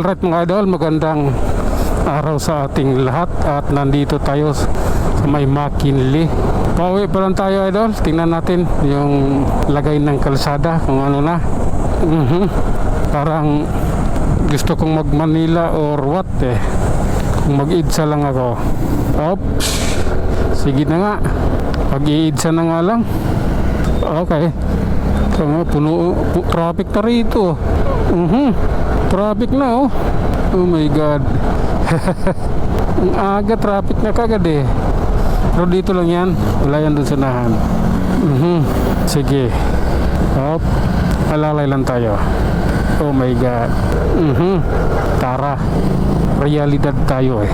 Alright mga idol, magandang araw sa ating lahat. At nandito tayo sa may McKinley. Pauwi pa lang tayo idol. Tingnan natin yung lagay ng kalsada, kung ano na. Parang gusto kong mag Manila or what eh. Kung mag-idsa lang ako. Oops. Sige na nga. Pag-iidsa na nga lang. Okay. Puno traffic na rito. Traffic na oh. Oh my god. Ang aga traffic na kagad eh. Pero dito lang yan. Wala yan dun sa nahan. Sige. Hop. Alalay lang tayo. Oh my god. Tara. Realidad tayo eh.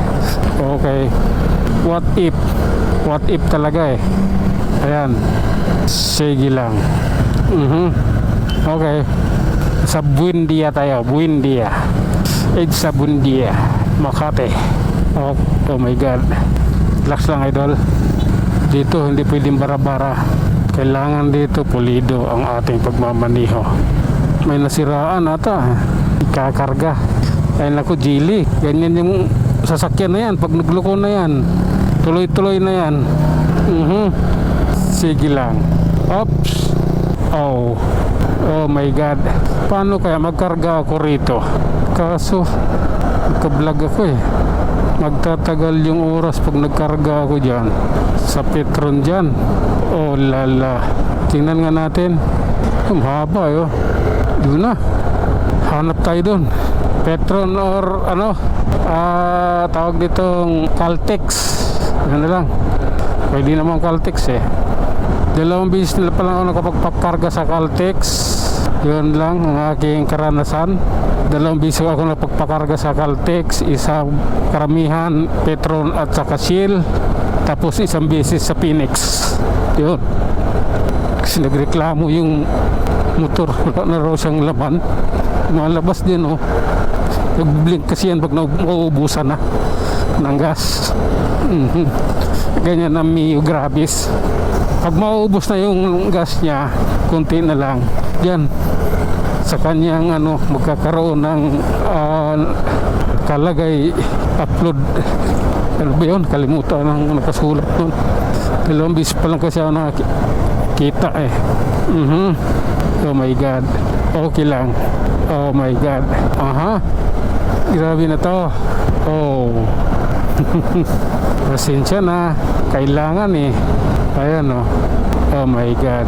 Okay. What if? What if talaga eh. Ayan. Sige lang. Okay. Sa Buendia tayo. Buendia. Sa Buendia, Makati. Oh my god. Relax lang idol. Dito hindi pwedeng bara-bara. Kailangan dito pulido ang ating pagmamaniho. May nasiraan ata. Kakarga. Ayun ako Jili. Ganyan yung sasakyan na yan. Pag nagluko na yan, tuloy-tuloy na yan. Sige lang. Oops. Oh my god. Paano kaya magkarga ako rito? Kaso nagka-vlog ako eh. Magtatagal yung oras pag nagkarga ako dyan sa Petron dyan. Oh lala. Tingnan nga natin. Mahaba eh. Doon na. Hanap tayo doon. Petron or ano, tawag ditong Caltex. Ano lang. Pwede naman Caltex eh. Dalawang beses na pa lang ako nakapagpakarga sa Caltex. Yun lang ang aking karanasan. Dalawang beses ako nakapagpakarga sa Caltex. Isang karamihan Petron at saka Shell. Tapos isang beses sa Phoenix. Yun. Kasi nagreklamo yung motor. Wala na raw siyang laman. Malabas din oh. Nag-blink kasi yan pag nauubusan na ng gas. Ganyan na Mio Gravis. Pag mauubos na yung gas niya, kunti na lang. Yan. Sa kanyang ano, magkakaroon ng kalagay upload. Ano ba yun? Kalimutan ng nakasulat nun. Dalawang bis pa lang kasi ako nakita eh. Oh my god. Okay lang. Oh my god. Grabe na to. Oh. Pasensya na. Kailangan eh. Ayan oh. Oh my god.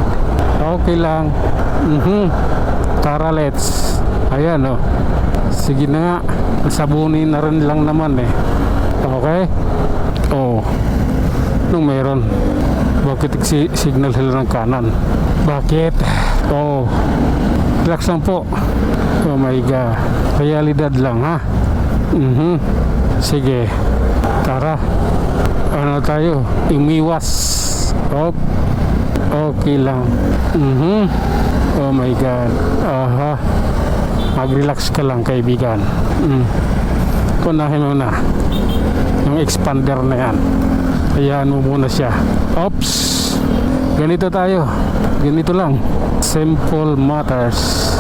Okay lang. Tara let's. Ayan oh. Sige na nga. Sabunin na rin lang naman eh. Okay. Oh. Anong meron? Bakit signal sila ng kanan? Bakit? Oh. Relax lang po. Oh my god. Realidad lang ha. Sige. Tara. Ano tayo? Umiwas. Okay lang. Oh my god. Mag-relax ka lang kaibigan. Kunahin mo na yung expander na yan. Ayan mo muna siya. Oops. Ganito tayo. Ganito lang. Simple matters.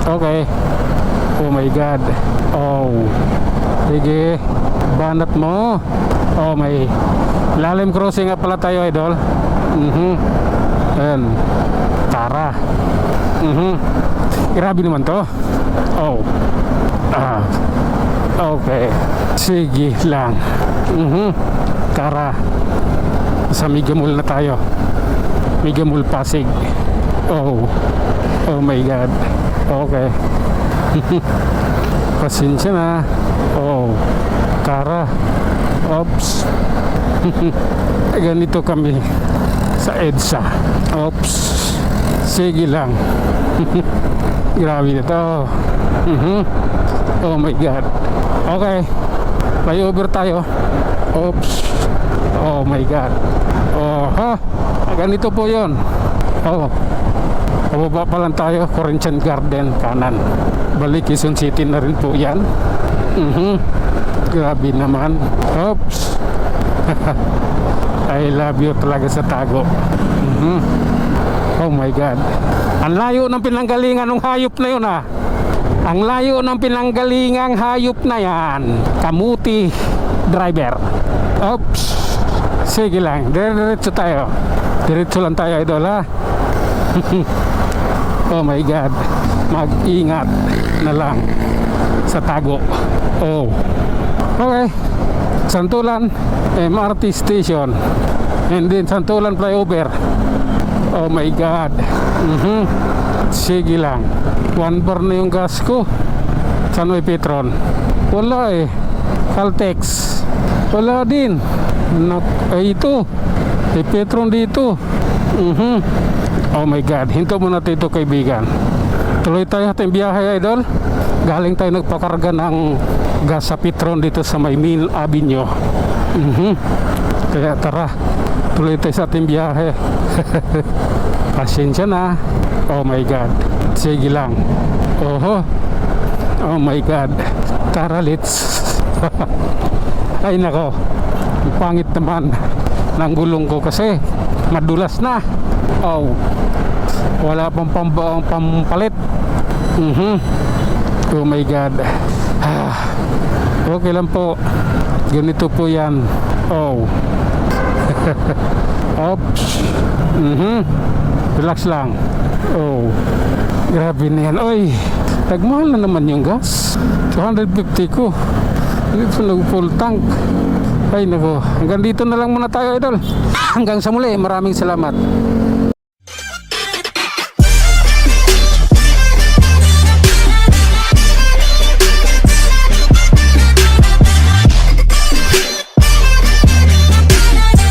Okay. Oh my god. Oh. Sige. Banat mo. Oh may lalim crossing nga pala tayo idol. Ayan. Tara. Grabe naman to. Oh. Okay. Sige lang. Tara. Sa Migamul na tayo. Migamul Pasig. Oh my god. Okay. Pasensya na. Oh. Tara. Oops. Ganito kami sa EDSA. Oops. Sige lang. Grabe na to. Oh my god. Okay. Flyover tayo. Oops. Oh my god. Ganito po yun. Pababa pa lang tayo. Corinthian Garden kanan. Balik Quezon City na rin po yan. Grabe naman. Oops. I love you talaga sa tago. Oh my god. Ang layo ng pinanggalingan ng hayop na yun Ang layo ng pinanggalingang hayop na yan. Kamuti driver. Oops. Sige lang, diretso tayo. Diretso lang tayo, idol, ha? Oh my God. Mag-ingat na lang sa tago. Oh. Okay. Santulan MRT station. And then Santulan flyover. Oh my God. Sige lang. 1 bar na yung gas ko. Saan may Petron? Wala eh. Caltex. Wala din. Ito. May Petron dito. Oh my God. Hinto muna tayo ito, kaibigan. Tuloy tayo ating biyahe, idol. Galing tayo nagpakarga ng gas sa Petron dito sa may Mill Avenue. Kaya tara, tuloy tayo sa ating biyahe. Pasensya na. Oh my God. Sige lang. Oh my God. Tara, let's. Ay nako, ang pangit naman ng gulong ko kasi madulas na. Oh, wala pang pampalit. Oh my God. Okay lang po, ganito po yan. Oh. Oops. Relax lang. Oh, grabe na yan. Oy, nagmahal na naman yung gas. 250 ko. Dito nag full tank. Ay nako, hanggang dito na lang muna tayo, idol. Hanggang sa muli, maraming salamat.